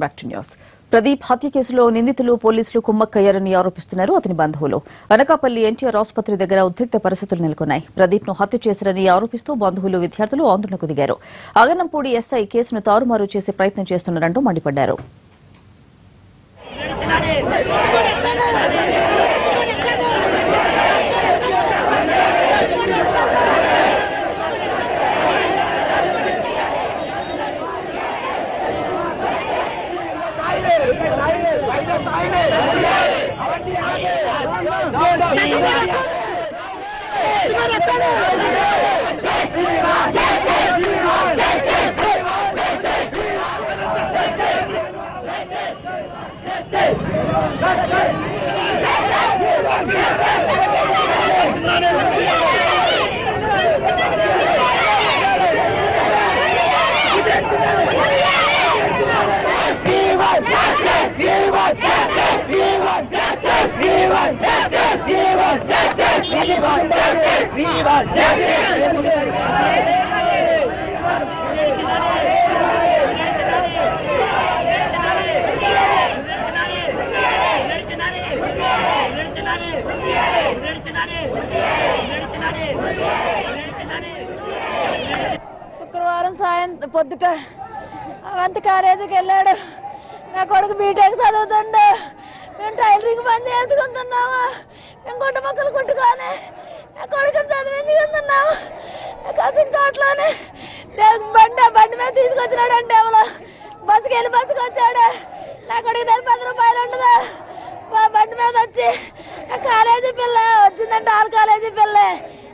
Back to news. Pradeep హత్య కేసులో నిందితులు పోలీసులు కుమ్మక్కయ్యారని ఆరోపిస్తున్నారు అతని బంధువులు. అనకాపల్లి ఎన్టీఆర్ ఆసుపత్రి దగ్గర ఉద్రిక్త పరిస్థితులు నెలకొన్నాయి. ప్రదీప్ ను హత్య చేశారని ఆరోపిస్తూ బంధువులు, విద్యార్థులు ఆందోళనకు దిగారు. ఆగనంపూడి ఎస్ఐ కేసును తారుమారు చేసే ప్రయత్నం చేస్తున్నారంటూ మండిపడ్డారు. శుక్రవారం సాయంత్రం పొద్దుట అవంతి కాలేజీకి వెళ్ళాడు. నా కొడుకు బీటెక్ చదువుతుండే. మేము టైలరింగ్ పని చేసుకుంటున్నాము. మేము గుంట మొక్కలు కుట్టుకొని నా కొడుకుని చదివించుకుంటున్నాము. కసింకోట్లోనే బండి మీద తీసుకొచ్చినాడంటే ఎవరో బస్సుకి వెళ్ళి బస్సుకి వచ్చాడు. నా కొడుకు దగ్గర 10 రూపాయలు ఉండదు. బండి మీద వచ్చి కాలేజీ పిల్ల వచ్చిందంటే ఆల్ కాలేజీ పిల్ల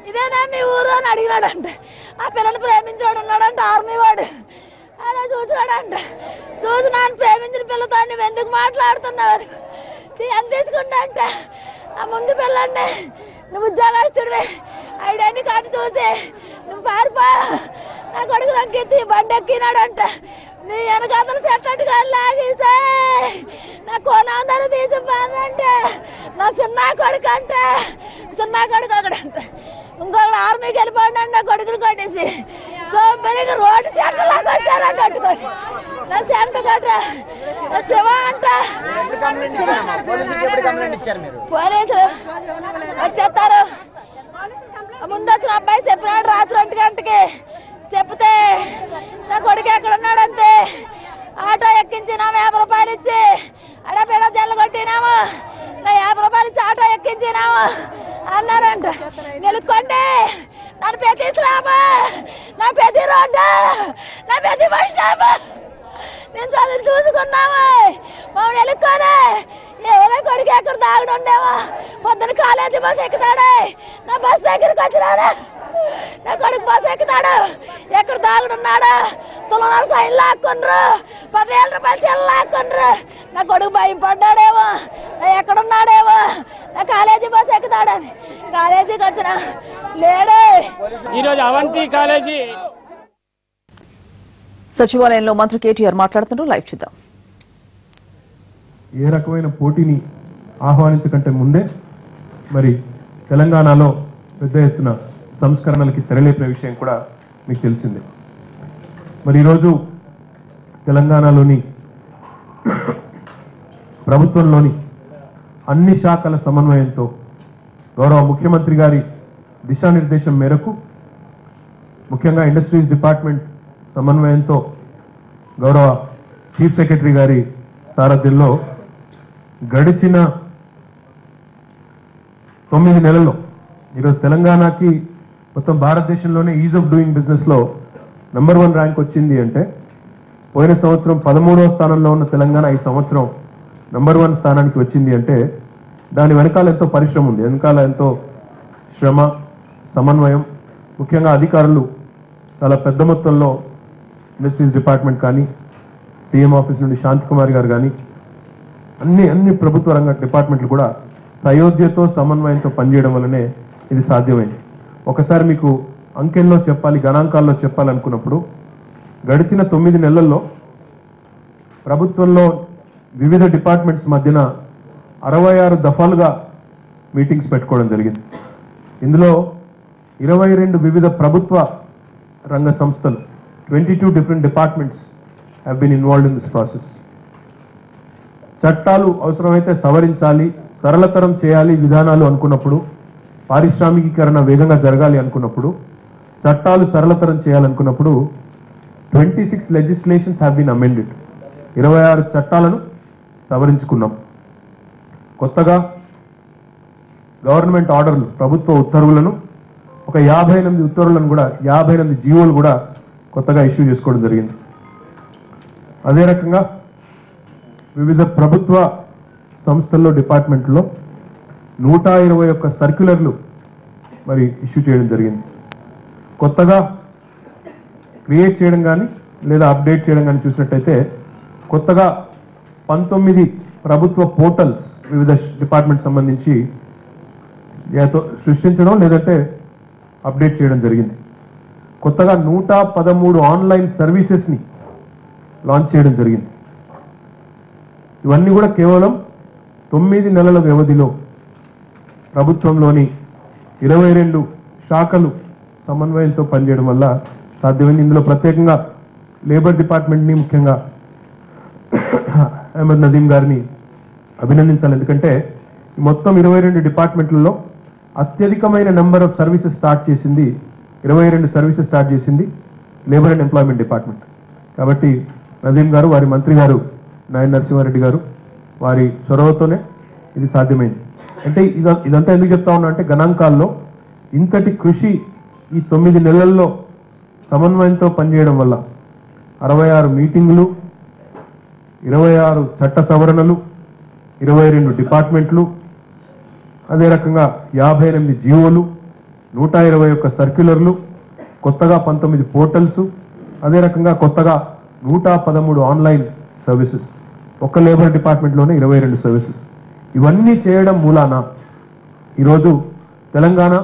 ఇదేనా మీ ఊరు అని అడిగినాడంటే ఆ పిల్లని ప్రేమించాడు ఉన్నాడంటే ఆర్మీ వాడు అలా చూసినాడంట. చూసి నన్ను ప్రేమించిన పిల్లతో నువ్వు ఎందుకు మాట్లాడుతున్నావు అని తీసుకుంటా అంటే ఆ ముందు పిల్లండి నువ్వు ఉద్యోగస్తుడివి ఐడెంటి కార్డు చూసి నువ్వు పారిపో నా కొడుకు నక్కెత్తి బండి ఎక్కినాడంట. నీ వెనకాతలు చెట్టట్టుగా లాగేసా నా కోనందరూ తీసిపోదంటే నా చిన్న కొడుకు అంటే చిన్న కొడుకు ఒకడంట ఇంకొకటి ఆర్మీకి వెళ్ళిపోండి నా కొడుకులు కొట్టేసి సో పెరిగి రోడ్డు సెంటర్లా కొట్టారా కట్టుకొని నా సెంట కట్ట నా శివ అంట పోలీసులు వచ్చేస్తారు. ముందు వచ్చిన అబ్బాయి చెప్పినాడు రాత్రి 1 గంటకి చెప్తే నా కొడుకు ఎక్కడ ఉన్నాడంతే ఆటో ఎక్కించినాము 50 రూపాయలు ఇచ్చి అడపేడ జల్లు కొట్టినాము. నా 50 రూపాయలు ఇచ్చి ఆటో ఎక్కించినాము అన్నారంట. గెలుక్కోండి నన్ను ప్రతి స్లాబ్ నా ప్రతి రోడ్డు నా ప్రతి బస్ స్టాప్ నేను చదువు చూసుకున్నాము. మమ్మల్ని వెలుక్కోనే ఎవరో కొడుకు ఎక్కడ దాగుడు ఉండేవా పొద్దున కాలేజీ బస్సు ఎక్కుతాడే నా బస్ దగ్గరికి వచ్చినాడు. నా కొడుకు బస్సు ఎక్కుతాడు ఎక్కడ దాగుడున్నాడు. తులనాలు సైన్ లాక్కుండ్రు 10,000 రూపాయలు చెల్లు లాక్కుండ్రు. నా కొడుకు భయం పడ్డాడేమో నా ఎక్కడున్నాడేమో నా కాలేజీ బస్సు ఎక్కుతాడని కాలేజీకి వచ్చిన లేడే. ఈరోజు అవంతి కాలేజీ సచివాలయంలో మంత్రి కేటీఆర్ మాట్లాడుతున్నారు. లైవ్ చూద్దాం. ఏ రకమైన పోటీని ఆహ్వానించకంటే ముందే మరి తెలంగాణలో పెద్ద ఎత్తున సంస్కరణలకి తెరలేపిన విషయం కూడా మీకు తెలిసిందే. మరి ఈరోజు తెలంగాణలోని ప్రభుత్వంలోని అన్ని శాఖల సమన్వయంతో గౌరవ ముఖ్యమంత్రి గారి దిశానిర్దేశం మేరకు ముఖ్యంగా ఇండస్ట్రీస్ డిపార్ట్మెంట్ సమన్వయంతో గౌరవ చీఫ్ సెక్రటరీ గారి సారథ్యంలో గడిచిన 9 నెలల్లో ఈరోజు తెలంగాణకి మొత్తం భారతదేశంలోనే ఈజ్ ఆఫ్ డూయింగ్ బిజినెస్లో నంబర్ 1 ర్యాంక్ వచ్చింది అంటే పోయిన సంవత్సరం 13వ స్థానంలో ఉన్న తెలంగాణ ఈ సంవత్సరం నంబర్ 1 స్థానానికి వచ్చింది అంటే దాని వెనకాల ఎంతో పరిశ్రమ ఉంది, వెనకాల ఎంతో శ్రమ, సమన్వయం. ముఖ్యంగా అధికారులు చాలా పెద్ద మొత్తంలో ఇండస్ట్రీస్ డిపార్ట్మెంట్ కానీ సీఎం ఆఫీస్ నుండి శాంతి కుమార్ గారు కానీ అన్ని ప్రభుత్వ రంగ డిపార్ట్మెంట్లు కూడా సయోధ్యతో సమన్వయంతో పనిచేయడం వల్లనే ఇది సాధ్యమైంది. ఒకసారి మీకు అంకెల్లో చెప్పాలి, గణాంకాల్లో చెప్పాలనుకున్నప్పుడు గడిచిన 9 నెలల్లో ప్రభుత్వంలో వివిధ డిపార్ట్మెంట్స్ మధ్యన 66 దఫాలుగా మీటింగ్స్ పెట్టుకోవడం జరిగింది. ఇందులో 22 వివిధ ప్రభుత్వ రంగ సంస్థలు 22 different departments have been involved in this process. చట్టాలు అవసరమైతే సవరించాలి, సరళతరం చేయాలి విధానాలు అనుకున్నప్పుడు, పారిశ్రామికీకరణ వేగంగా జరగాలి అనుకున్నప్పుడు, చట్టాలు సరళతరం చేయాలనుకున్నప్పుడు 26 legislations have been amended. 26 చట్టాలను సవరించుకున్నాం. కొత్తగా గవర్నమెంట్ ఆర్డర్లు, ప్రభుత్వ ఉత్తర్వులను, ఒక 58 ఉత్తర్వులను కూడా, 58 జీవోలు కూడా కొత్తగా ఇష్యూ చేసుకోవడం జరిగింది. అదే రకంగా వివిధ ప్రభుత్వ సంస్థల్లో, డిపార్ట్మెంట్లో 121 సర్క్యులర్లు మరి ఇష్యూ చేయడం జరిగింది. కొత్తగా క్రియేట్ చేయడం కానీ లేదా అప్డేట్ చేయడం కానీ చూసినట్టయితే కొత్తగా 19 ప్రభుత్వ పోర్టల్స్ వివిధ డిపార్ట్మెంట్ సంబంధించి సృష్టించడం లేదంటే అప్డేట్ చేయడం జరిగింది. కొత్తగా 113 ఆన్లైన్ సర్వీసెస్ని లాంచ్ చేయడం జరిగింది. ఇవన్నీ కూడా కేవలం 9 నెలల వ్యవధిలో ప్రభుత్వంలోని 22 శాఖలు సమన్వయంతో పనిచేయడం వల్ల సాధ్యమైంది. ఇందులో ప్రత్యేకంగా లేబర్ డిపార్ట్మెంట్ని, ముఖ్యంగా అహ్మద్ నదీం గారిని అభినందించాలి. ఎందుకంటే మొత్తం 22 డిపార్ట్మెంట్లలో అత్యధికమైన నెంబర్ ఆఫ్ సర్వీసెస్ స్టార్ట్ చేసింది, 22 సర్వీసెస్ స్టార్ట్ చేసింది లేబర్ అండ్ ఎంప్లాయ్మెంట్ డిపార్ట్మెంట్. కాబట్టి నదీం గారు, వారి మంత్రి గారు నాయన నరసింహారెడ్డి గారు, వారి చొరవతోనే ఇది సాధ్యమైంది. అంటే ఇదంతా ఎందుకు చెప్తా ఉన్నా అంటే, గణాంకాల్లో ఇంతటి కృషి ఈ 9 నెలల్లో సమన్వయంతో పనిచేయడం వల్ల 66 మీటింగులు, 26 చట్ట సవరణలు, 22 డిపార్ట్మెంట్లు, అదే రకంగా 58 జీవోలు, 121 సర్క్యులర్లు, కొత్తగా 19 పోర్టల్స్, అదే రకంగా కొత్తగా 113 ఆన్లైన్ సర్వీసెస్, ఒక్క లేబర్ డిపార్ట్మెంట్లోనే 22 సర్వీసెస్. ఇవన్నీ చేయడం మూలాన ఈరోజు తెలంగాణ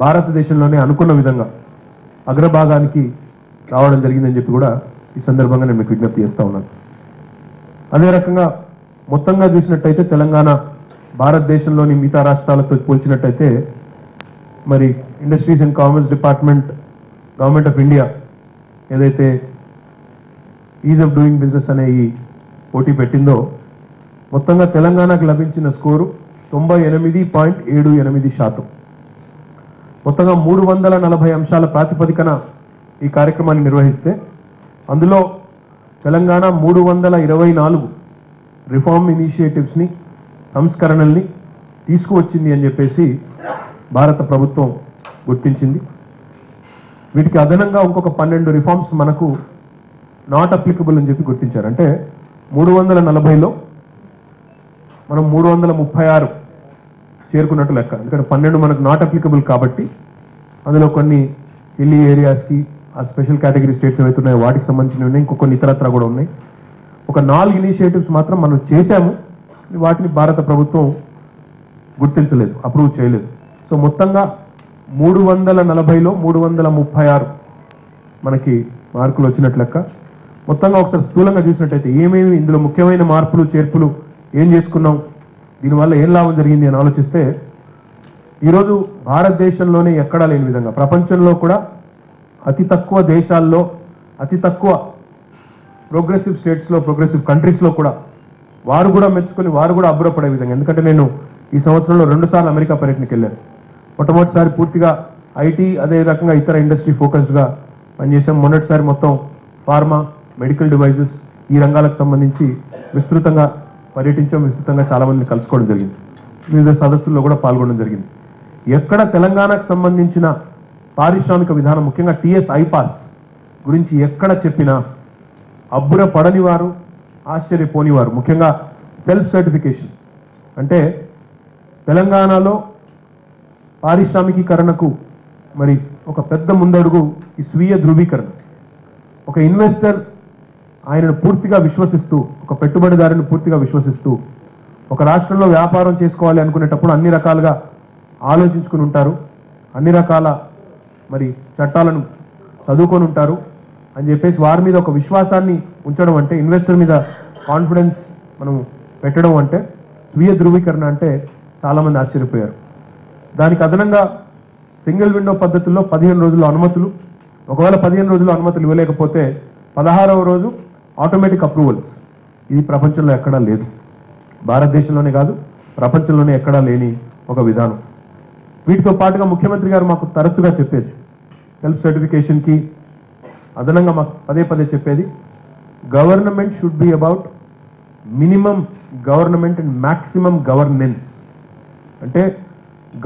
భారతదేశంలోనే అనుకున్న విధంగా అగ్రభాగానికి రావడం జరిగిందని చెప్పి కూడా ఈ సందర్భంగా నేను మీకు విజ్ఞప్తి చేస్తా ఉన్నాను. అదే రకంగా మొత్తంగా చూసినట్టయితే తెలంగాణ భారతదేశంలోని మిగతా రాష్ట్రాలతో పోల్చినట్టయితే మరి industries and commerce department, government of India ఏదైతే ఈజ్ ఆఫ్ డూయింగ్ బిజినెస్ అనే ఈ పోటీ పెట్టిందో, మొత్తంగా తెలంగాణకు లభించిన స్కోరు 98.78%. మొత్తంగా 340 అంశాల ప్రాతిపదికన ఈ కార్యక్రమాన్ని నిర్వహిస్తే అందులో తెలంగాణ 324 రిఫార్మ్ ఇనిషియేటివ్స్ని, సంస్కరణల్ని తీసుకువచ్చింది అని చెప్పేసి భారత ప్రభుత్వం గుర్తించింది. వీటికి అదనంగా ఇంకొక 12 రిఫార్మ్స్ మనకు నాట్ అప్లికబుల్ అని చెప్పి గుర్తించారు. అంటే 340లో మనం 336 చేరుకున్నట్టు లెక్క. ఎందుకంటే 12 మనకు నాట్ అప్లికబుల్ కాబట్టి అందులో కొన్ని హిల్లీ ఏరియాస్కి, ఆ స్పెషల్ కేటగిరీ స్టేట్స్ ఏవైతే ఉన్నాయో వాటికి సంబంధించినవి ఉన్నాయి, ఇంకొన్ని ఇతరత్ర కూడా ఉన్నాయి. ఒక 4 ఇనిషియేటివ్స్ మాత్రం మనం చేశాము, వాటిని భారత ప్రభుత్వం గుర్తించలేదు, అప్రూవ్ చేయలేదు. సో మొత్తంగా 340లో 336 మనకి మార్కులు వచ్చినట్లు లెక్క. మొత్తంగా ఒకసారి స్థూలంగా చూసినట్టయితే ఏమేమి ఇందులో ముఖ్యమైన మార్పులు, చేర్పులు ఏం చేసుకున్నాం, దీనివల్ల ఏం లాభం జరిగింది అని ఆలోచిస్తే, ఈరోజు భారతదేశంలోనే ఎక్కడా లేని విధంగా ప్రపంచంలో కూడా అతి తక్కువ దేశాల్లో, అతి తక్కువ ప్రోగ్రెసివ్ స్టేట్స్లో, ప్రోగ్రెసివ్ కంట్రీస్లో కూడా వారు కూడా మెచ్చుకొని, వారు కూడా అబ్బురపడే విధంగా. ఎందుకంటే నేను ఈ సంవత్సరంలో 2 సార్లు అమెరికా పర్యటనకి వెళ్ళాను. మొట్టమొదటిసారి పూర్తిగా ఐటీ, అదే రకంగా ఇతర ఇండస్ట్రీ ఫోకస్డ్గా పనిచేసాం. మొన్నటిసారి మొత్తం ఫార్మా, మెడికల్ డివైజెస్ ఈ రంగాలకు సంబంధించి విస్తృతంగా పర్యటించాం, విస్తృతంగా చాలా మందిని కలుసుకోవడం జరిగింది, వివిధ సదస్సుల్లో కూడా పాల్గొనడం జరిగింది. ఎక్కడ తెలంగాణకు సంబంధించిన పారిశ్రామిక విధానం, ముఖ్యంగా టీఎస్ ఐపాస్ గురించి ఎక్కడ చెప్పినా అబ్బుర పడని వారు, ఆశ్చర్యపోని వారు. ముఖ్యంగా సెల్ఫ్ సర్టిఫికేషన్ అంటే తెలంగాణలో పారిశ్రామికీకరణకు మరి ఒక పెద్ద ముందడుగు ఈ స్వీయ ధృవీకరణ. ఒక ఇన్వెస్టర్ ఆయనను పూర్తిగా విశ్వసిస్తూ, ఒక పెట్టుబడిదారుని పూర్తిగా విశ్వసిస్తూ ఒక రాష్ట్రంలో వ్యాపారం చేసుకోవాలి అనుకునేటప్పుడు అన్ని రకాలుగా ఆలోచించుకుని ఉంటారు, అన్ని రకాల మరి చట్టాలను చదువుకొని ఉంటారు అని చెప్పేసి వారి మీద ఒక విశ్వాసాన్ని ఉంచడం అంటే, ఇన్వెస్టర్ మీద కాన్ఫిడెన్స్ మనం పెట్టడం అంటే స్వీయ ధృవీకరణ అంటే చాలామంది ఆశ్చర్యపోయారు. దానికి అదనంగా సింగిల్ విండో పద్ధతుల్లో 15 రోజుల్లో అనుమతులు, ఒకవేళ 15 రోజుల్లో అనుమతులు ఇవ్వలేకపోతే 16వ రోజు ఆటోమేటిక్ అప్రూవల్స్. ఇది ప్రపంచంలో ఎక్కడా లేదు. భారతదేశంలోనే కాదు ప్రపంచంలోనే ఎక్కడా లేని ఒక విధానం. వీటితో పాటుగా ముఖ్యమంత్రి గారు మాకు తరచుగా చెప్పేది, సెల్ఫ్ సర్టిఫికేషన్కి అదనంగా మాకు పదే పదే చెప్పేది, government should be about minimum government and maximum governance. అంటే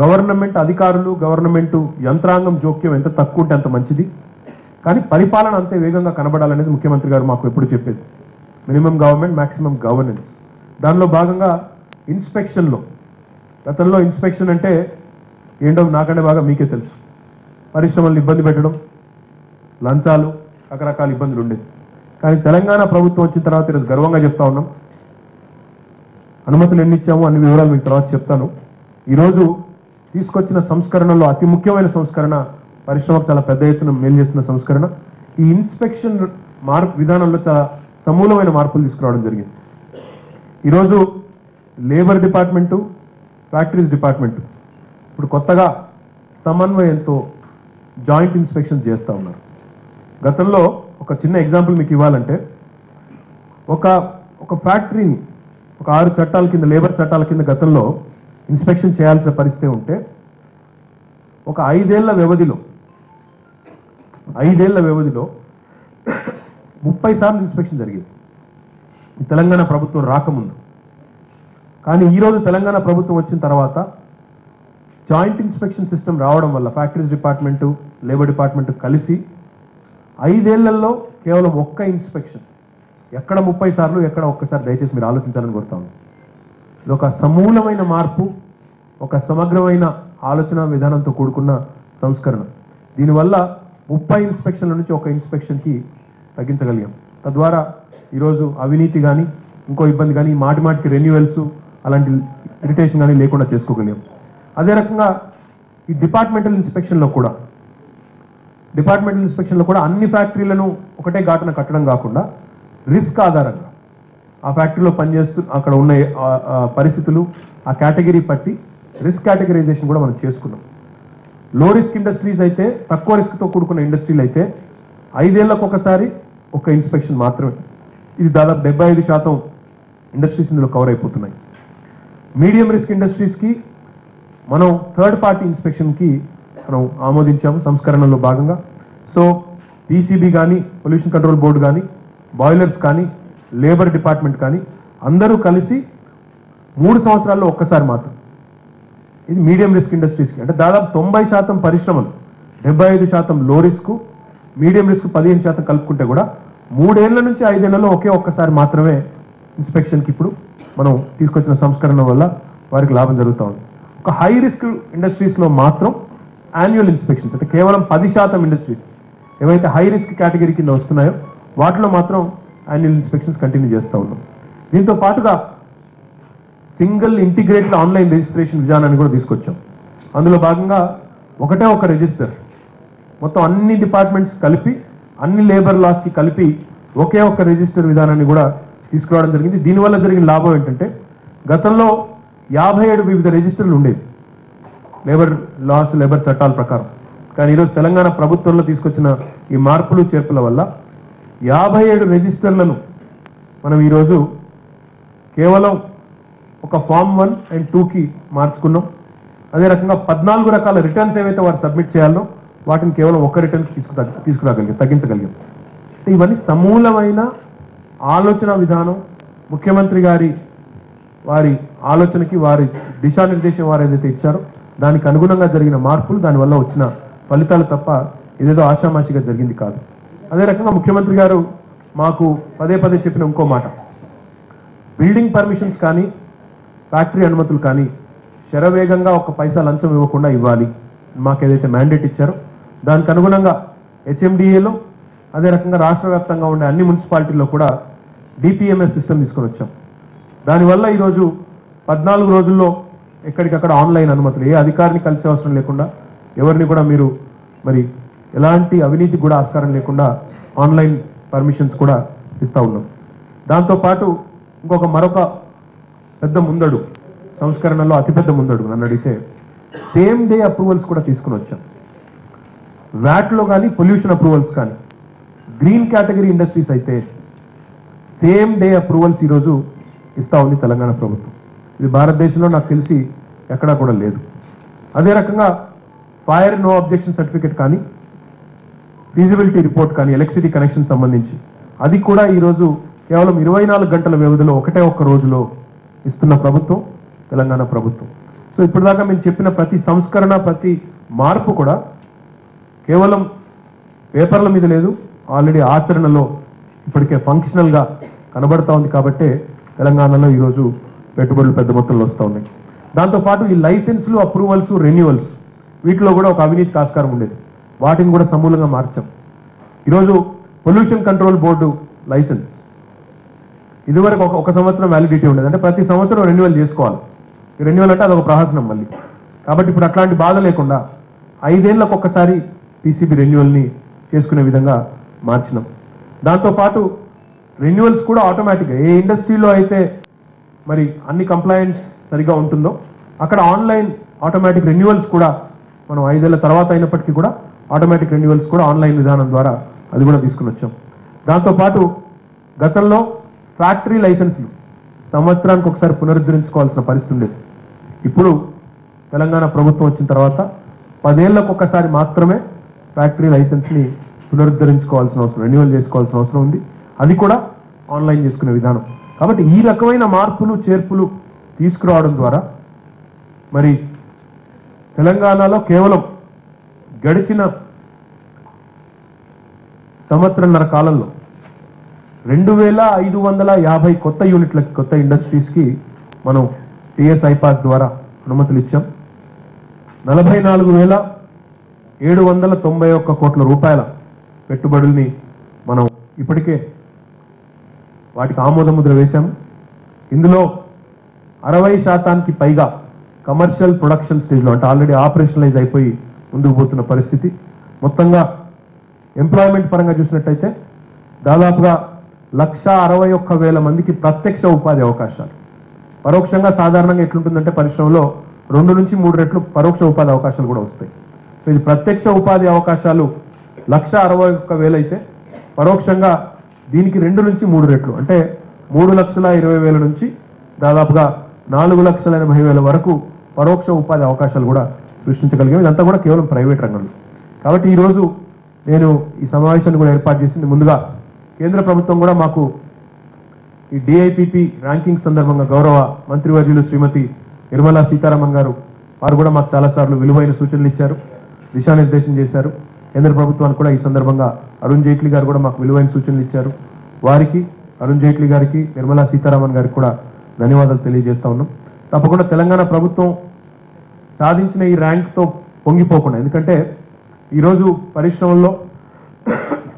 గవర్నమెంట్ అధికారులు, గవర్నమెంట్ యంత్రాంగం జోక్యం ఎంత తక్కువ ఉంటే అంత మంచిది, కానీ పరిపాలన అంతే వేగంగా కనబడాలనేది ముఖ్యమంత్రి గారు మాకు ఎప్పుడు చెప్పేది. Minimum government, maximum governance. దానిలో భాగంగా ఇన్స్పెక్షన్లో, గతంలో ఇన్స్పెక్షన్ అంటే ఏంటో నాకంటే బాగా మీకే తెలుసు. పరిశ్రమలను ఇబ్బంది పెట్టడం, లంచాలు, రకరకాల ఇబ్బందులు ఉండేది. కానీ తెలంగాణ ప్రభుత్వం వచ్చిన తర్వాత ఈరోజు గర్వంగా చెప్తా ఉన్నాం, అనుమతులు ఎన్ని ఇచ్చామో అన్ని వివరాలు మీకు తర్వాత చెప్తాను. ఈరోజు తీసుకొచ్చిన సంస్కరణలో అతి ముఖ్యమైన సంస్కరణ, పరిశ్రమకు చాలా పెద్ద ఎత్తున మేలు చేసిన సంస్కరణ, ఈ ఇన్స్పెక్షన్ విధానంలో చాలా సమూలమైన మార్పులు తీసుకురావడం జరిగింది. ఈరోజు లేబర్ డిపార్ట్మెంటు, ఫ్యాక్టరీస్ డిపార్ట్మెంటు ఇప్పుడు కొత్తగా సమన్వయంతో జాయింట్ ఇన్స్పెక్షన్ చేస్తూ ఉన్నారు. గతంలో ఒక చిన్న ఎగ్జాంపుల్ మీకు ఇవ్వాలంటే, ఒక ఫ్యాక్టరీని ఒక 6 చట్టాల కింద, లేబర్ చట్టాల కింద గతంలో ఇన్స్పెక్షన్ చేయాల్సిన పరిస్థితి ఉంటే ఒక 5 ఏళ్ల వ్యవధిలో 30 సార్లు ఇన్స్పెక్షన్ జరిగింది ఈ తెలంగాణ ప్రభుత్వం రాకముందు. కానీ ఈరోజు తెలంగాణ ప్రభుత్వం వచ్చిన తర్వాత జాయింట్ ఇన్స్పెక్షన్ సిస్టమ్ రావడం వల్ల ఫ్యాక్టరీస్ డిపార్ట్మెంటు, లేబర్ డిపార్ట్మెంటు కలిసి 5 ఏళ్లలో కేవలం ఒక్క ఇన్స్పెక్షన్, ఎక్కడ 30 సార్లు, ఎక్కడ ఒక్కసారి, దయచేసి మీరు ఆలోచించాలని కోరుతాను. ఇది ఒక సమూలమైన మార్పు, ఒక సమగ్రమైన ఆలోచన విధానంతో కూడుకున్న సంస్కరణ. దీనివల్ల 30 ఇన్స్పెక్షన్ల నుంచి ఒక ఇన్స్పెక్షన్కి తగ్గించగలిగాం. తద్వారా ఈరోజు అవినీతి కానీ, ఇంకో ఇబ్బంది కానీ, మాటికి రెన్యువల్స్, అలాంటి ఇరిటేషన్ కానీ లేకుండా చేసుకోగలిగాం. అదే రకంగా ఈ డిపార్ట్మెంటల్ ఇన్స్పెక్షన్లో కూడా అన్ని ఫ్యాక్టరీలను ఒకటే ఘాటున కట్టడం కాకుండా రిస్క్ ఆధారంగా ఆ ఫ్యాక్టరీలో పనిచేస్తూ అక్కడ ఉన్న పరిస్థితులు, ఆ కేటగిరీ పట్టి రిస్క్ కేటగిరైజేషన్ కూడా మనం చేసుకున్నాం. లో రిస్క్ ఇండస్ట్రీస్ అయితే, తక్కువ రిస్క్తో కూడుకున్న ఇండస్ట్రీలు అయితే 5 ఏళ్లకు ఒకసారి ఒక ఇన్స్పెక్షన్ మాత్రమే. ఇది దాదాపు 75% ఇండస్ట్రీస్ ఇందులో కవర్ అయిపోతున్నాయి. మీడియం రిస్క్ ఇండస్ట్రీస్కి మనం థర్డ్ పార్టీ ఇన్స్పెక్షన్కి మనం ఆమోదించాము సంస్కరణలో భాగంగా. సో పీసీబీ కానీ, పొల్యూషన్ కంట్రోల్ బోర్డు కానీ, బాయిలర్స్ కానీ, లేబర్ డిపార్ట్మెంట్ కానీ అందరూ కలిసి 3 సంవత్సరాల్లో ఒక్కసారి మాత్రం. ఇది మీడియం రిస్క్ ఇండస్ట్రీస్కి. అంటే దాదాపు 90% పరిశ్రమలు, 75% లో రిస్క్, మీడియం రిస్క్ 15% కలుపుకుంటే కూడా 3 ఏళ్ల నుంచి 5 ఏళ్లలో ఒక్కసారి మాత్రమే ఇన్స్పెక్షన్కి ఇప్పుడు మనం తీసుకొచ్చిన సంస్కరణ వల్ల వారికి లాభం జరుగుతూ ఉంది. ఒక హై రిస్క్ ఇండస్ట్రీస్లో మాత్రం యాన్యువల్ ఇన్స్పెక్షన్స్, అంటే కేవలం 10% ఇండస్ట్రీస్ ఏవైతే హై రిస్క్ కేటగిరీ కింద వస్తున్నాయో వాటిలో మాత్రం యాన్యువల్ ఇన్స్పెక్షన్స్ కంటిన్యూ చేస్తూ ఉన్నాం. దీంతో పాటుగా సింగిల్ ఇంటిగ్రేటెడ్ ఆన్లైన్ రిజిస్ట్రేషన్ విధానాన్ని కూడా తీసుకొచ్చాం. అందులో భాగంగా ఒకటే ఒక రిజిస్టర్, మొత్తం అన్ని డిపార్ట్మెంట్స్ కలిపి, అన్ని లేబర్ లాస్కి కలిపి ఒకే ఒక రిజిస్టర్ విధానాన్ని కూడా తీసుకురావడం జరిగింది. దీనివల్ల జరిగిన లాభం ఏంటంటే, గతంలో 57 వివిధ రిజిస్టర్లు ఉండేవి లేబర్ లాస్, లేబర్ చట్టాల ప్రకారం. కానీ ఈరోజు తెలంగాణ ప్రభుత్వంలో తీసుకొచ్చిన ఈ మార్పులు చేర్పుల వల్ల 57 రిజిస్టర్లను మనం ఈరోజు కేవలం ఒక ఫామ్ 1 అండ్ 2కి మార్చుకున్నాం. అదే రకంగా 14 రకాల రిటర్న్స్ ఏవైతే వారు సబ్మిట్ చేయాలో వాటిని కేవలం ఒక రిటర్న్స్ తగ్గించగలిగాం. ఇవన్నీ సమూలమైన ఆలోచన విధానం, ముఖ్యమంత్రి గారి వారి ఆలోచనకి, వారి దిశానిర్దేశం వారు ఏదైతే ఇచ్చారో దానికి అనుగుణంగా జరిగిన మార్పులు, దానివల్ల వచ్చిన ఫలితాలు తప్ప ఇదేదో ఆషామాషిగా జరిగింది కాదు. అదే రకంగా ముఖ్యమంత్రి గారు మాకు పదే చెప్పిన ఇంకో మాట, బిల్డింగ్ పర్మిషన్స్ కానీ, ఫ్యాక్టరీ అనుమతులు కానీ శరవేగంగా 1 పైసా లంచం ఇవ్వకుండా ఇవ్వాలి. మాకు ఏదైతే మ్యాండేట్ ఇచ్చారో దానికి అనుగుణంగా హెచ్ఎండిఏలో, అదే రకంగా రాష్ట్ర వ్యాప్తంగా ఉండే అన్ని మున్సిపాలిటీల్లో కూడా డిపిఎంఎస్ సిస్టమ్ తీసుకొని వచ్చాం. దానివల్ల ఈరోజు 14 రోజుల్లో ఎక్కడికక్కడ ఆన్లైన్ అనుమతులు, ఏ అధికారిని కలిసే అవసరం లేకుండా, ఎవరిని కూడా మీరు మరి ఎలాంటి అవినీతికి కూడా ఆస్కారం లేకుండా ఆన్లైన్ పర్మిషన్స్ కూడా ఇస్తూ ఉన్నాం. దాంతోపాటు మరొక పెద్ద ముందడు, సంస్కరణలో అతిపెద్ద ముందడు నన్ను అడిగితే, సేమ్ డే అప్రూవల్స్ కూడా తీసుకుని వచ్చాం. వ్యాట్లో కానీ, పొల్యూషన్ అప్రూవల్స్ కానీ, గ్రీన్ కేటగిరీ ఇండస్ట్రీస్ అయితే సేమ్ డే అప్రూవల్స్ ఈరోజు ఇస్తా ఉంది తెలంగాణ ప్రభుత్వం. ఇది భారతదేశంలో నాకు తెలిసి ఎక్కడా కూడా లేదు. అదే రకంగా ఫైర్ నో అబ్జెక్షన్ సర్టిఫికేట్ కానీ, ఫీజిబిలిటీ రిపోర్ట్ కానీ, ఎలక్ట్రిసిటీ కనెక్షన్ సంబంధించి అది కూడా ఈరోజు కేవలం 24 గంటల వ్యవధిలో ఒక్క రోజులో ఇస్తున్న ప్రభుత్వం తెలంగాణ ప్రభుత్వం. సో ఇప్పటిదాకా మేము చెప్పిన ప్రతి సంస్కరణ, ప్రతి మార్పు కూడా కేవలం పేపర్ల మీద లేదు, ఆల్రెడీ ఆచరణలో ఇప్పటికే ఫంక్షనల్గా కనబడతా ఉంది. కాబట్టే తెలంగాణలో ఈరోజు పెట్టుబడులు పెద్ద మొత్తంలో వస్తూ ఉన్నాయి. దాంతోపాటు ఈ లైసెన్స్లు, అప్రూవల్స్, రెన్యువల్స్ వీటిలో కూడా ఒక అవినీతి ఆస్కారం ఉండేది. వాటిని కూడా సమూలంగా మార్చాం. ఈరోజు పొల్యూషన్ కంట్రోల్ బోర్డు లైసెన్స్ ఇదివరకు ఒక సంవత్సరం వ్యాలిడిటీ ఉండేది. అంటే ప్రతి సంవత్సరం రెన్యువల్ చేసుకోవాలి. రెన్యువల్ అంటే అదొక ప్రహసనం మళ్ళీ. కాబట్టి ఇప్పుడు అట్లాంటి బాధ లేకుండా 5 ఏళ్లకు ఒక్కసారి పీసీబీ రెన్యువల్ని చేసుకునే విధంగా మార్చినాం. దాంతోపాటు రెన్యువల్స్ కూడా ఆటోమేటిక్గా ఏ ఇండస్ట్రీలో అయితే మరి అన్ని కంప్లైంట్స్ సరిగా ఉంటుందో అక్కడ ఆన్లైన్ ఆటోమేటిక్ రెన్యువల్స్ కూడా మనం 5 ఏళ్ల తర్వాత అయినప్పటికీ కూడా ఆటోమేటిక్ రెన్యువల్స్ కూడా ఆన్లైన్ విధానం ద్వారా అది కూడా తీసుకుని వచ్చాం. దాంతోపాటు గతంలో ఫ్యాక్టరీ లైసెన్స్లు సంవత్సరానికి ఒకసారి పునరుద్ధరించుకోవాల్సిన పరిస్థితి ఉండేది. ఇప్పుడు తెలంగాణ ప్రభుత్వం వచ్చిన తర్వాత 10 ఏళ్లకు ఒకసారి మాత్రమే ఫ్యాక్టరీ లైసెన్స్ని పునరుద్ధరించుకోవాల్సిన అవసరం, రెన్యువల్ చేసుకోవాల్సిన అవసరం ఉంది. అది కూడా ఆన్లైన్ చేసుకునే విధానం. కాబట్టి ఈ రకమైన మార్పులు, చేర్పులు తీసుకురావడం ద్వారా మరి తెలంగాణలో కేవలం గడిచిన సంవత్సరంన్నర కాలంలో 2550 కొత్త యూనిట్లకి, కొత్త ఇండస్ట్రీస్కి మనం టీఎస్ ఐపాస్ ద్వారా అనుమతులు ఇచ్చాం. 44,791 కోట్ల రూపాయల పెట్టుబడుల్ని మనం ఇప్పటికే వాటికి ఆమోదముద్ర వేశాము. ఇందులో 60% పైగా కమర్షియల్ ప్రొడక్షన్ స్టేజ్లో, అంటే ఆల్రెడీ ఆపరేషనలైజ్ అయిపోయి ముందుకు పోతున్న పరిస్థితి. మొత్తంగా ఎంప్లాయ్మెంట్ పరంగా చూసినట్టయితే దాదాపుగా 161,000 మందికి ప్రత్యక్ష ఉపాధి అవకాశాలు. పరోక్షంగా సాధారణంగా ఎట్లుంటుందంటే పరిశ్రమలో 2 నుంచి 3 రెట్లు పరోక్ష ఉపాధి అవకాశాలు కూడా వస్తాయి. సో ఇది ప్రత్యక్ష ఉపాధి అవకాశాలు 161,000 అయితే పరోక్షంగా దీనికి 2 నుంచి 3 రెట్లు, అంటే 3,20,000 నుంచి దాదాపుగా 4,80,000 వరకు పరోక్ష ఉపాధి అవకాశాలు కూడా సృష్టించగలిగాం. ఇదంతా కూడా కేవలం ప్రైవేట్ రంగంలో. కాబట్టి ఈరోజు నేను ఈ సమావేశాన్ని కూడా ఏర్పాటు చేసింది ముందుగా కేంద్ర ప్రభుత్వం కూడా మాకు ఈ డిఐపిపి ర్యాంకింగ్ సందర్భంగా గౌరవ మంత్రివర్యులు శ్రీమతి నిర్మలా సీతారామన్ గారు వారు కూడా మాకు చాలాసార్లు విలువైన సూచనలు ఇచ్చారు, దిశానిర్దేశం చేశారు. కేంద్ర ప్రభుత్వానికి కూడా ఈ సందర్భంగా అరుణ్ జైట్లీ గారు కూడా మాకు విలువైన సూచనలు ఇచ్చారు. వారికి, అరుణ్ జైట్లీ గారికి, నిర్మలా సీతారామన్ గారికి కూడా ధన్యవాదాలు తెలియజేస్తా ఉన్నాం. తప్పకుండా తెలంగాణ ప్రభుత్వం సాధించిన ఈ ర్యాంక్తో పొంగిపోకుండా, ఎందుకంటే ఈరోజు పరిశ్రమల్లో,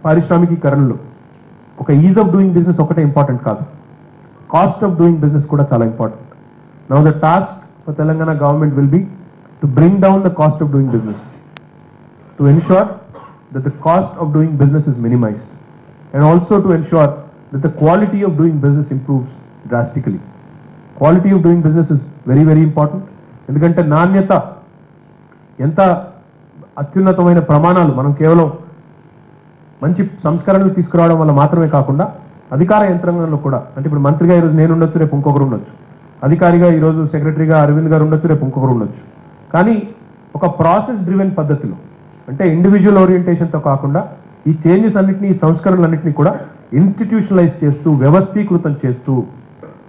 పారిశ్రామికీకరణలో ఒక ఈజ్ ఆఫ్ డూయింగ్ బిజినెస్ ఒకటే ఇంపార్టెంట్ కాదు, కాస్ట్ ఆఫ్ డూయింగ్ బిజినెస్ కూడా చాలా important. Now the task for Telangana government will be to bring down the cost of doing business, to ensure that the cost of doing business is minimized, and also to ensure that the quality of doing business improves drastically. Quality of doing business is very, very important. ఎందుకంటే నాణ్యత, ఎంత అత్యున్నతమైన ప్రమాణాలు, మనం కేవలం మంచి సంస్కరణలు తీసుకురావడం వల్ల మాత్రమే కాకుండా అధికార యంత్రాంగంలో కూడా, అంటే ఇప్పుడు మంత్రిగా ఈరోజు నేను ఉండొచ్చు, రేపు ఇంకొకరు ఉండొచ్చు, అధికారిగా ఈరోజు సెక్రటరీగా అరవింద్ గారు ఉండొచ్చు, రేపు ఇంకొకరు ఉండొచ్చు. కానీ ఒక ప్రాసెస్ డ్రివెన్ పద్ధతిలో, అంటే ఇండివిజువల్ ఓరియంటేషన్తో కాకుండా ఈ చేంజెస్ అన్నింటినీ, ఈ సంస్కరణలన్నింటినీ కూడా ఇన్స్టిట్యూషనలైజ్ చేస్తూ, వ్యవస్థీకృతం చేస్తూ,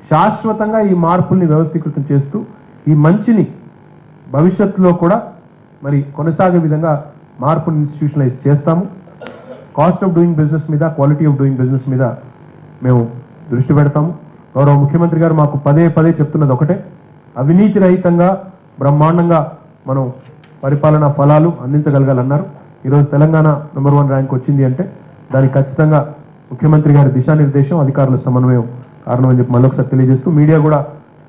శాశ్వతంగా ఈ మార్పుల్ని వ్యవస్థీకృతం చేస్తూ ఈ మంచిని భవిష్యత్తులో కూడా మరి కొనసాగే విధంగా మార్పుని ఇన్స్టిట్యూషనలైజ్ చేస్తాము. కాస్ట్ ఆఫ్ డూయింగ్ బిజినెస్ మీద, క్వాలిటీ ఆఫ్ డూయింగ్ బిజినెస్ మీద మేము దృష్టి పెడతాము. గౌరవ ముఖ్యమంత్రి గారు మాకు పదే పదే చెప్తున్నది ఒకటే, అవినీతి రహితంగా బ్రహ్మాండంగా మనం పరిపాలనా ఫలాలు అందించగలగాలన్నారు. ఈరోజు తెలంగాణ నెంబర్ 1 ర్యాంక్ వచ్చింది అంటే దానికి ఖచ్చితంగా ముఖ్యమంత్రి గారి దిశానిర్దేశం, అధికారుల సమన్వయం కారణం అని చెప్పి మళ్ళొకసారి తెలియజేస్తూ, మీడియా కూడా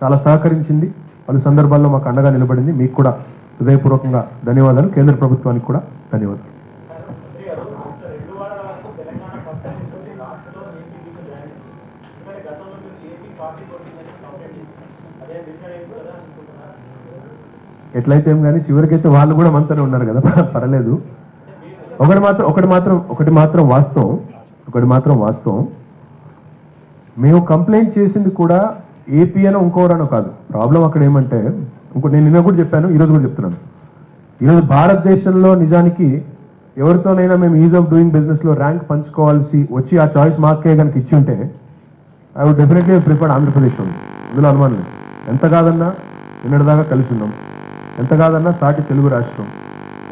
చాలా సహకరించింది, పలు సందర్భాల్లో మాకు అండగా నిలబడింది. మీకు కూడా హృదయపూర్వకంగా ధన్యవాదాలు. కేంద్ర ప్రభుత్వానికి కూడా ధన్యవాదాలు. ఎట్లయితే ఏం కానీ చివరికైతే వాళ్ళు కూడా మనతోనే ఉన్నారు కదా, పర్లేదు. ఒకటి మాత్రం వాస్తవం, మేము కంప్లైంట్ చేసింది కూడా ఏపీ అని ఇంకోరనో కాదు. ప్రాబ్లం అక్కడ ఏమంటే, నేను నిన్న కూడా చెప్పాను, ఈరోజు కూడా చెప్తున్నాను. ఈరోజు భారతదేశంలో నిజానికి ఎవరితోనైనా మేము ఈజ్ ఆఫ్ డూయింగ్ బిజినెస్లో ర్యాంక్ పంచుకోవాల్సి వచ్చి ఆ చాయిస్ మాకే కనుక ఇచ్చి ఉంటే I would definitely preferred Andhra Pradesh ఉంది. అందులో అనుమానం లేదు. ఎంత కాదన్నా నిన్నటిదాకా కలిసి ఉన్నాం, ఎంత కాదన్నా సాటి తెలుగు రాష్ట్రం,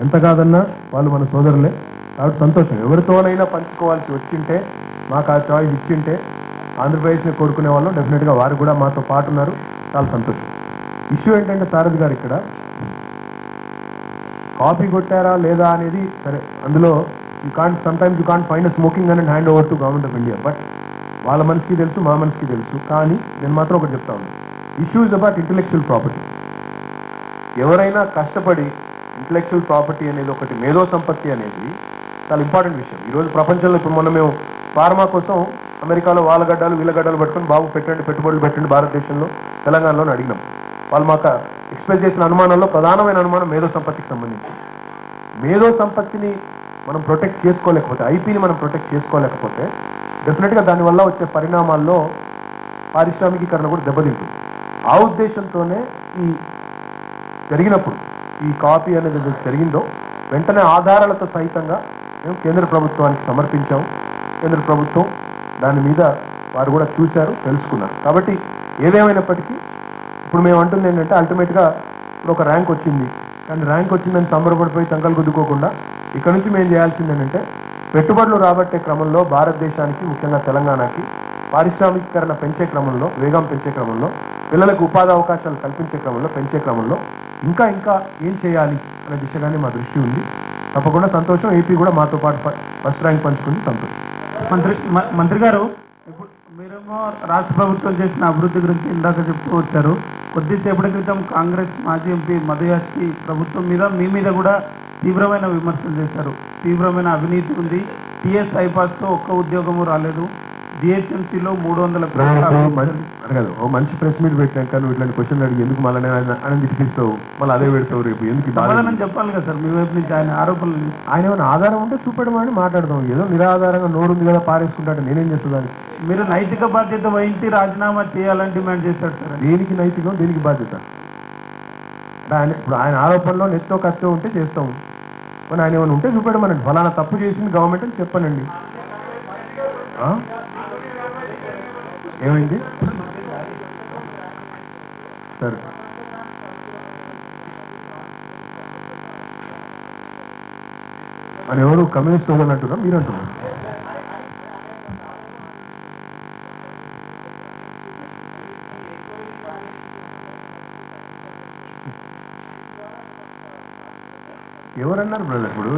ఎంత కాదన్నా వాళ్ళు మన సోదరులే. కాబట్టి సంతోషం. ఎవరితోనైనా పంచుకోవాల్సి వచ్చింటే, మాకు ఆ చాయిస్ ఇచ్చింటే ఆంధ్రప్రదేశ్ని కోరుకునే వాళ్ళు డెఫినెట్గా వారు కూడా మాతో పాటు ఉన్నారు. చాలా సంతోషం. ఇష్యూ ఏంటంటే సారథి గారు ఇక్కడ కాపీ కొట్టారా లేదా అనేది సరే, అందులో sometimes you can't find a smoking gun and hand over to government of India. But వాళ్ళ మనసుకి తెలుసు, మా మనసుకి తెలుసు. కానీ నేను మాత్రం ఒకటి చెప్తా ఉన్నాను, issue is about intellectual property. ఎవరైనా కష్టపడి ఇంటలెక్చువల్ ప్రాపర్టీ అనేది ఒకటి, మేధో సంపత్తి అనేది చాలా ఇంపార్టెంట్ విషయం. ఈరోజు ప్రపంచంలో ఇప్పుడు మొన్న మేము ఫార్మా కోసం అమెరికాలో వాళ్ళ గడ్డలు వీళ్ళ గడ్డలు పట్టుకొని బాబు పెట్టండి, పెట్టుబడులు పెట్టండి భారతదేశంలో, తెలంగాణలో అడిగినాం. వాళ్ళు మాకు ఎక్స్ప్రెస్ చేసిన అనుమానంలో ప్రధానమైన అనుమానం మేధో సంపత్తికి సంబంధించి. మేధో సంపత్తిని మనం ప్రొటెక్ట్ చేసుకోలేకపోతే, ఐపీని మనం ప్రొటెక్ట్ చేసుకోలేకపోతే డెఫినెట్గా దానివల్ల వచ్చే పరిణామాల్లో పారిశ్రామికీకరణ కూడా దెబ్బతింటుంది. ఆ ఉద్దేశంతోనే ఈ జరిగినప్పుడు ఈ కాపీ అనేది జరిగిందో వెంటనే ఆధారాలతో సహితంగా మేము కేంద్ర ప్రభుత్వానికి సమర్పించాము. కేంద్ర ప్రభుత్వం దాని మీద వారు కూడా చూశారు, తెలుసుకున్నారు. కాబట్టి ఏదేమైనప్పటికీ ఇప్పుడు మేము అంటుంది ఏంటంటే, అల్టిమేట్గా ఇప్పుడు ఒక ర్యాంక్ వచ్చింది, కానీ ర్యాంక్ వచ్చిందని సంబరపడిపోయి చంకలు గుద్దుకోకుండా ఇక్కడ నుంచి మేము చేయాల్సింది ఏంటంటే, పెట్టుబడులు రాబట్టే క్రమంలో భారతదేశానికి, ముఖ్యంగా తెలంగాణకి పారిశ్రామికీకరణ పెంచే క్రమంలో, వేగం పెంచే క్రమంలో, పిల్లలకు ఉపాధి అవకాశాలు కల్పించే క్రమంలో, పెంచే క్రమంలో ఇంకా ఏం చేయాలి అనే దిశగానే మా దృష్టి ఉంది. తప్పకుండా సంతోషం. ఏపీ కూడా మాతో పాటు ఫస్ట్ ర్యాంక్ పంచుకుంది, సంతోషం. మంత్రి గారు, ఇప్పుడు మీరేమో రాష్ట్ర ప్రభుత్వం చేసిన అభివృద్ధి గురించి ఇందాక చెప్తూ వచ్చారు. కొద్దిసేపటి క్రితం కాంగ్రెస్ మాజీ ఎంపీ మధుయాష్కి ప్రభుత్వం మీద, మీ మీద కూడా తీవ్రమైన విమర్శలు చేశారు. తీవ్రమైన అవినీతి ఉంది, టీఎస్ ఐపాస్తో ఒక్క ఉద్యోగము రాలేదు, జిహెచ్ఎంసీలో 300 అడగదు. ఓ మంచి ప్రెస్ మీట్ పెట్టాక నువ్వు ఇట్లాంటి క్వశ్చన్ అడిగి ఎందుకు మళ్ళీ ఆయన తిప్పిస్తావు, మళ్ళీ అదే పెడతావు, రేపు ఎందుకు సమాధానం చెప్పాలి కదా సార్ మీ వైపు నుంచి ఆయన ఆరోపణలు. ఆయన ఏమైనా ఆధారం ఉంటే చూపెట్టమని మాట్లాడదాం. ఏదో నిరాధారంగా నోరుంది కదా పారేసుకుంటాడు, నేనేం చేస్తుందని. మీరు నైతిక బాధ్యత వహించి రాజీనామా చేయాలని డిమాండ్ చేశాడు సార్. దేనికి నైతికం, దేనికి బాధ్యత? ఇప్పుడు ఆయన ఆరోపణలో నెత్తో ఖర్చు ఉంటే చేస్తాము, కానీ ఆయన ఏమైనా ఉంటే చూపెట్టమనండి. ఫలానా తప్పు చేసింది గవర్నమెంట్ అని చెప్పనండి. ఏమైంది సరే, అని ఎవరు కమ్యూనిస్ట్ సోదరులు అంటున్నారు, మీరు అంటున్నారు. ఎవరన్నారు బ్రదర్? ఇప్పుడు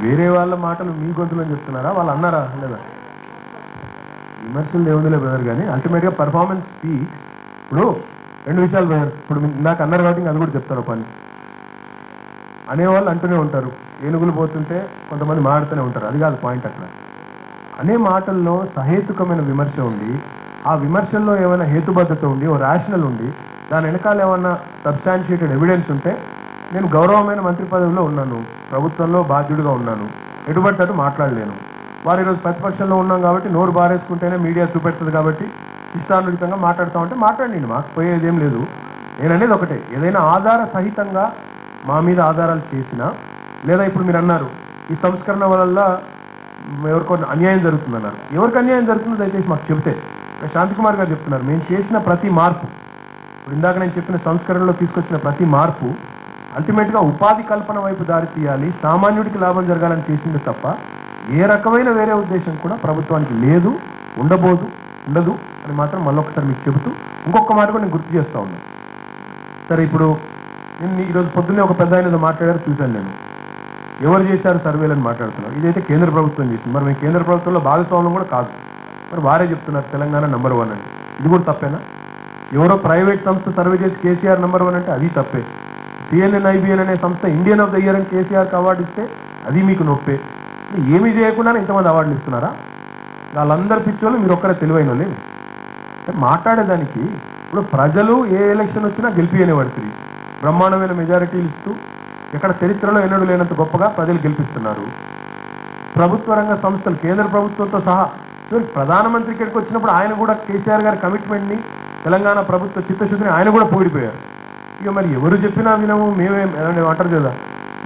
వేరే వాళ్ళ మాటలు మీ గొంతులో చెప్తున్నారా, వాళ్ళు అన్నారా లేదా? విమర్శలు దేవుందిలే బ్రదర్, కానీ అల్టిమేట్గా పర్ఫార్మెన్స్ స్పీక్స్. ఇప్పుడు రెండు విషయాలు బ్రదర్, ఇప్పుడు నాకు అన్నారు కాబట్టి అది కూడా చెప్తారు. పని అనేవాళ్ళు అంటూనే ఉంటారు, ఏనుగులు పోతుంటే కొంతమంది మాడుతూనే ఉంటారు. అది కాదు పాయింట్. అక్కడ అనే మాటల్లో సహేతుకమైన విమర్శ ఉండి, ఆ విమర్శల్లో ఏమైనా హేతుబద్ధత ఉండి, ఓ రేషనల్ ఉండి, దాని వెనకాల ఏమన్నా సబ్స్టాన్షియేటెడ్ ఎవిడెన్స్ ఉంటే, నేను గౌరవమైన మంత్రి పదవిలో ఉన్నాను, ప్రభుత్వంలో బాధ్యుడిగా ఉన్నాను, ఎటుబడినట్టు మాట్లాడలేను. వారు ఈరోజు ప్రతిపక్షంలో ఉన్నాం కాబట్టి నోరు బారేసుకుంటేనే మీడియా చూపెడుతుంది కాబట్టి ఇష్టానుడితంగా మాట్లాడుతూ ఉంటే మాట్లాడండి, మాకు పోయేదేం లేదు. నేను అనేది ఒకటే, ఏదైనా ఆధార సహితంగా మా మీద ఆధారాలు చేసినా, లేదా ఇప్పుడు మీరు అన్నారు ఈ సంస్కరణ వల్ల ఎవరికో అన్యాయం జరుగుతుందన్నారు. ఎవరికి అన్యాయం జరుగుతుందో దయచేసి మాకు చెబితే. శాంతికుమార్ గారు చెప్తున్నారు, మేము చేసిన ప్రతి మార్పు, ఇప్పుడు ఇందాక నేను చెప్పిన సంస్కరణలో తీసుకొచ్చిన ప్రతి మార్పు అల్టిమేట్గా ఉపాధి కల్పన వైపు దారి తీయాలి, సామాన్యుడికి లాభం జరగాలని చేసింది తప్ప ఏ రకమైన వేరే ఉద్దేశం కూడా ప్రభుత్వానికి లేదు, ఉండదు అని మాత్రం మళ్ళొకసారి మీకు చెబుతూ ఇంకొక మాట కూడా నేను గుర్తు చేస్తూ ఉన్నాను. సరే, ఇప్పుడు నేను ఈరోజు పొద్దున్నే ఒక పెద్ద ఆయన మాట్లాడారు, చూశాను నేను. ఎవరు చేశారు సర్వేలని మాట్లాడుతున్నారు. ఇదైతే కేంద్ర ప్రభుత్వం చేసింది. మరి మేము కేంద్ర ప్రభుత్వంలో భాగస్వామ్యం కూడా కాదు. మరి వారే చెప్తున్నారు తెలంగాణ నెంబర్ 1 అంటే. ఇది కూడా తప్పేనా? ఎవరో ప్రైవేట్ సంస్థ సర్వే చేసి కేసీఆర్ నెంబర్ 1 అంటే అది తప్పే. సిఎన్ఎన్ఐబిఎన్ అనే సంస్థ ఇండియన్ ఆఫ్ ద ఇయర్ అని కేసీఆర్కి అవార్డు ఇస్తే అది మీకు నొప్పే. ఏమీ చేయకుండా ఇంతమంది అవార్డులు ఇస్తున్నారా? వాళ్ళందరి పిచ్చోళ్ళు మీరు ఒక్కరే తెలివైన వాళ్ళే. మాట్లాడేదానికి ఇప్పుడు ప్రజలు ఏ ఎలక్షన్ వచ్చినా గెలిపియనేవాడు, బ్రహ్మాండమైన మెజారిటీలు ఇస్తూ ఎక్కడ చరిత్రలో ఎన్నడూ లేనంత గొప్పగా ప్రజలు గెలిపిస్తున్నారు. ప్రభుత్వ రంగ సంస్థలు కేంద్ర ప్రభుత్వంతో సహా ప్రధానమంత్రి ఇక్కడికి వచ్చినప్పుడు ఆయన కూడా కేసీఆర్ గారి కమిట్మెంట్ని తెలంగాణ ప్రభుత్వ చిత్తశుద్ధిని ఆయన కూడా పోయిపోయారు. ఇక మరి ఎవరు చెప్పినా వినము, మేమే అంటారు కదా,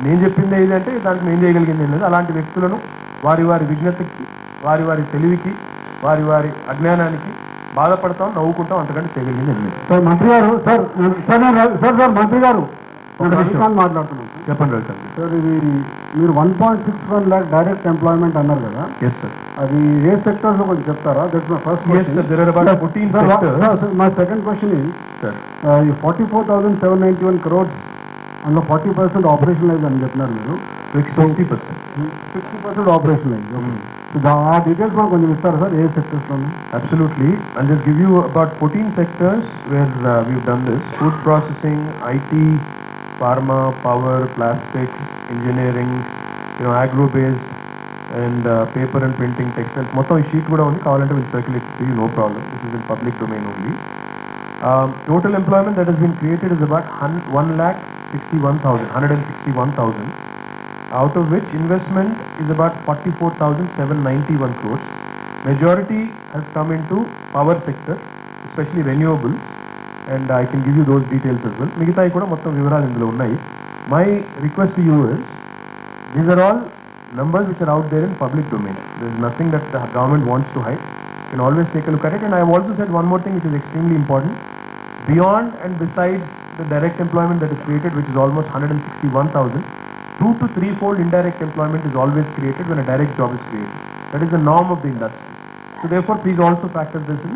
నేను చెప్పింది ఏది అంటే దానికి మేము చేయగలిగింది ఏం లేదు. అలాంటి వ్యక్తులను వారి వారి విజ్ఞతకి, వారి వారి తెలివికి, వారి వారి అజ్ఞానానికి బాధపడతాం, నవ్వుకుంటాం, అంతకంటే చేయగలిగింది ఏం లేదు. సార్ మంత్రి గారు, సార్ మంత్రి గారు మాట్లాడుతున్నాం. చెప్పండి రవికాంత్. సార్ ఇది మీరు 1.61 lakh డైరెక్ట్ ఎంప్లాయ్మెంట్ అన్నారు కదా, ఎస్ సార్. అది ఏ సెక్టర్స్ లో కొంచెం చెప్తారా? That's my first Yes, sir. There are about 14 sectors. My second question is, Sir. ఈ 44,791 crores అందులో 40% ఆపరేషనలైజ్ అని చెప్పినారు మీరు. 60%. 60% ఆపరేషనలైజ్. ఆ డీటెయిల్స్ కూడా కొంచెం ఇస్తారా సార్, ఏ సెక్టర్స్ లో? Absolutely. I'll just give you about 14 sectors where we've done this. Food processing, IT, pharma, power, plastics, engineering, agro-based, and paper and printing, textiles. Mottham ee sheet kuda undi, kavalante we'll circulate to you, no problem. This is in public domain only. Total employment that has been created is about 161,000. Out of which investment is about 44,791 crores. Majority has come into power sector, especially renewables, and I can give you those details as well. Migitha kuda mottham vivaralu indulo unnai. My request to you is, these are all numbers which are out there in public domain. There is nothing that the government wants to hide. You can always take a look at it. And I have also said one more thing which is extremely important. Beyond and besides the direct employment that is created, which is almost 161,000, 2 to 3-fold indirect employment is always created when a direct job is created. That is the norm of the industry. So therefore, please also factor this in.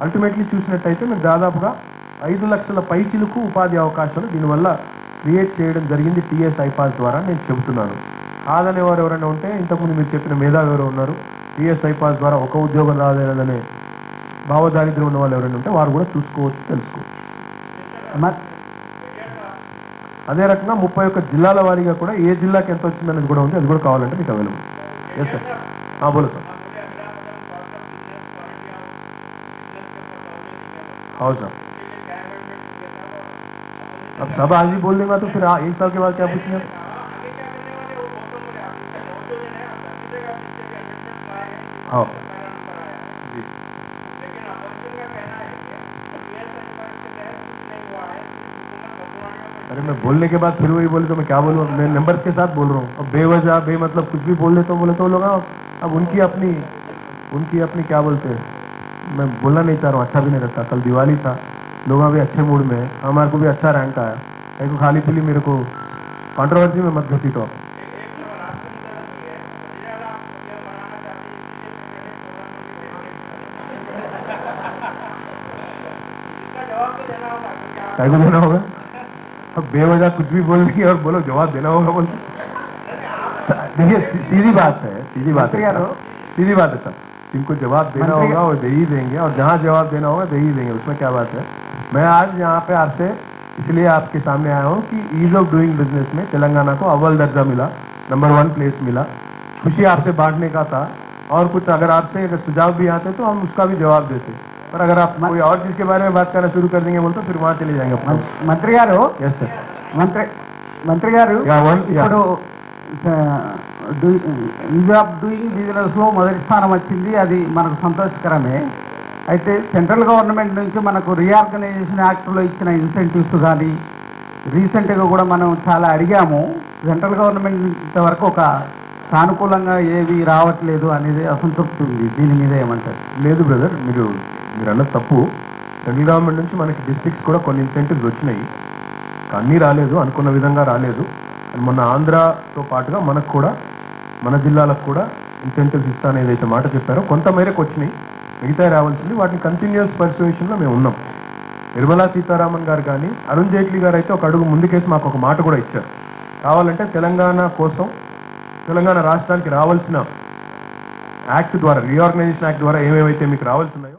Ultimately, చూసినట్టయితే మీరు దాదాపుగా 5 లక్షల పైచిలకు ఉపాధి అవకాశాలు దీనివల్ల create చేయడం జరిగింది టీఎస్ ఐపాస్ ద్వారా నేను చెబుతున్నాను. కాదనే వారు ఎవరైనా ఉంటే, ఇంతకుముందు మీరు చెప్పిన మేధావి ఎవరు ఉన్నారు, టీఎస్ ఐపాస్ ద్వారా ఒక ఉద్యోగం రాలేదనే భావదారిద్ర్యం ఉన్న వాళ్ళు ఎవరైనా ఉంటే వారు కూడా చూసుకోవచ్చు, తెలుసుకోవచ్చు. అదే రకంగా 31 జిల్లాల వారీగా కూడా ఏ జిల్లాకి ఎంత వచ్చిందనేది కూడా ఉంది, అది కూడా కావాలంటే మీకు అవైలబుల్. Yes sir. బోలో సార్. हाँ सर, अब सब आज ही बोल देगा तो फिर 1 साल के बाद क्या पूछेंगे? हाँ जी, अरे मैं बोलने के बाद फिर वही बोले तो मैं क्या बोलूँ? मैं नंबर्स के साथ बोल रहा हूँ. अब बेवजह बेमतलब कुछ भी बोल देता हूँ बोले तो लोग अब उनकी अपनी क्या बोलते हैं, मैं बोलना नहीं चाह रहा हूँ, अच्छा भी नहीं लगता. कल दिवाली था, लोग भी अच्छे मूड में है, हमारे को भी अच्छा रैंक आया. एक खाली पीली मेरे को कंट्रोवर्सी में मत घसीटो आप. क्या देना होगा? अब बेवजह कुछ भी बोलने और बोलो जवाब देना होगा बोल. देखिए सीधी बात है सर, जिनको जवाब देना होगा वो दे ही देंगे, और जहाँ जवाब देना होगा दे ही देंगे, उसमें क्या बात है. मैं आज यहाँ पे आपसे इसलिए आपके सामने आया हूँ कि ईज ऑफ डूइंग बिजनेस में तेलंगाना को अव्वल दर्जा मिला, नंबर 1 प्लेस मिला. खुशी आपसे बांटने का था, और कुछ अगर आपसे अगर सुझाव भी आते तो हम उसका भी जवाब देते. पर अगर आप कोई और चीज के बारे में बात करना शुरू कर देंगे बोलते तो फिर वहाँ चले जाएंगे. మంత్రి గారు, यस सर. మంత్రి గారు, ఇప్పుడు ఈజ్ ఆఫ్ డూయింగ్ బిజినెస్ లో మొదటి స్థానం వచ్చింది, అది మనకు సంతోషకరమే. అయితే సెంట్రల్ గవర్నమెంట్ నుంచి మనకు రీఆర్గనైజేషన్ యాక్ట్లో ఇచ్చిన ఇన్సెంటివ్స్ కానీ రీసెంట్గా కూడా మనం చాలా అడిగాము. సెంట్రల్ గవర్నమెంట్ ఇంతవరకు ఒక సానుకూలంగా ఏవి రావట్లేదు అనేది అసంతృప్తి ఉంది. దీని మీద ఏమంటారు? లేదు బ్రదర్, మీరు అన్నది తప్పు. సెంట్రల్ గవర్నమెంట్ నుంచి మనకి డిస్ట్రిక్ట్స్ కూడా కొన్ని ఇన్సెంటివ్స్ వచ్చినాయి, అన్నీ రాలేదు, అనుకున్న విధంగా రాలేదు. అండ్ మొన్న ఆంధ్రాతో పాటుగా మనకు కూడా మన జిల్లాలకు కూడా ఇన్సెంటివ్స్ ఇస్తాను ఏదైతే మాట చెప్పారో కొంత మేరకు వచ్చినాయి, మిగతా రావాల్సింది. వాటిని కంటిన్యూస్ పర్సువేషన్లో మేము ఉన్నాం. నిర్మలా సీతారామన్ గారు కానీ అరుణ్ జైట్లీ గారు అయితే ఒక అడుగు ముందుకేసి మాకు ఒక మాట కూడా ఇచ్చారు. కావాలంటే తెలంగాణ కోసం, తెలంగాణ రాష్ట్రానికి రావాల్సిన యాక్ట్ ద్వారా, రీఆర్గనైజేషన్ యాక్ట్ ద్వారా ఏమేమైతే మీకు రావాల్సి ఉన్నాయో